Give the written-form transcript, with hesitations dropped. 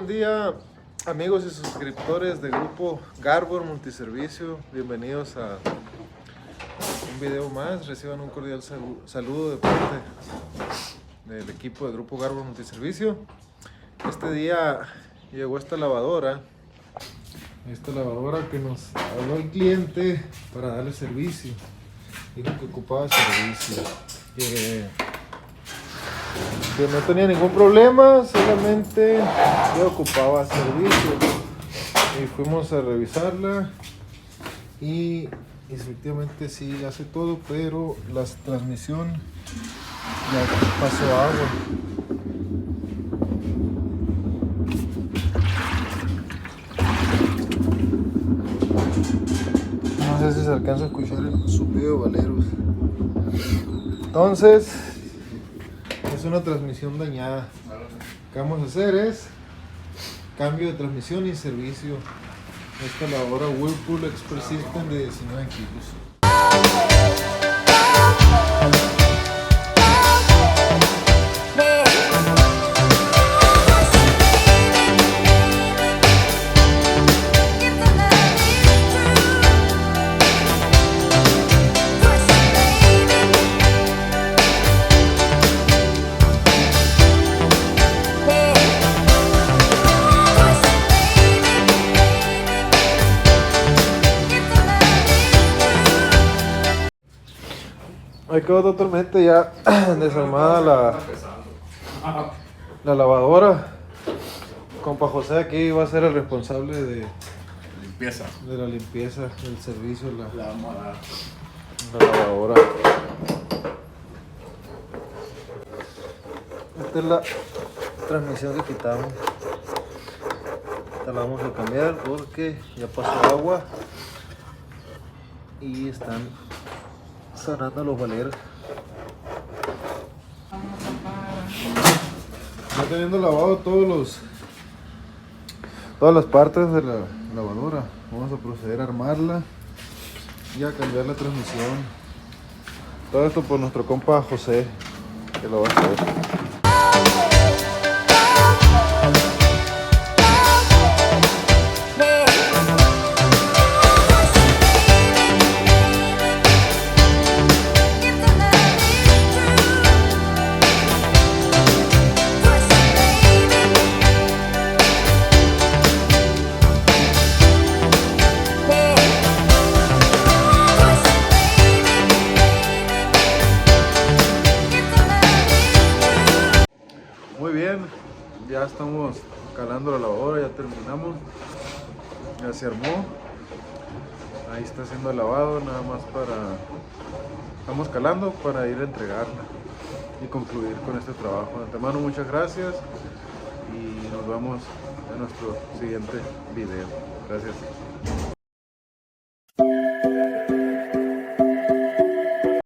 buen día, amigos y suscriptores del grupo Garbor Multiservicio. Bienvenidos a un video más. Reciban un cordial saludo de parte del equipo del grupo Garbor Multiservicio. Este día llegó esta lavadora que nos habló el cliente para darle servicio. Dijo que ocupaba servicio, que no tenía ningún problema, solamente que ocupaba servicio. Y fuimos a revisarla y efectivamente sí hace todo, pero la transmisión ya pasó agua. No sé si se alcanza a escuchar el zumbido de valeros. Entonces es una transmisión dañada. Lo que vamos a hacer es cambio de transmisión y servicio. Esta lavadora Whirlpool Express System de 19 kilos. Ahí quedó totalmente ya desarmada la lavadora. Compa José aquí va a ser el responsable de la limpieza, del servicio de la lavadora. Esta es la transmisión que quitamos. Esta la vamos a cambiar porque ya pasó agua y están sanando los valeros. Ya teniendo lavado todas las partes de la lavadora, vamos a proceder a armarla y a cambiar la transmisión. Todo esto por nuestro compa José, que lo va a hacer. Muy bien, ya estamos calando la lavadora, ya terminamos, ya se armó, ahí está haciendo el lavado, nada más estamos calando para ir a entregarla y concluir con este trabajo. De antemano, muchas gracias y nos vemos en nuestro siguiente video. Gracias.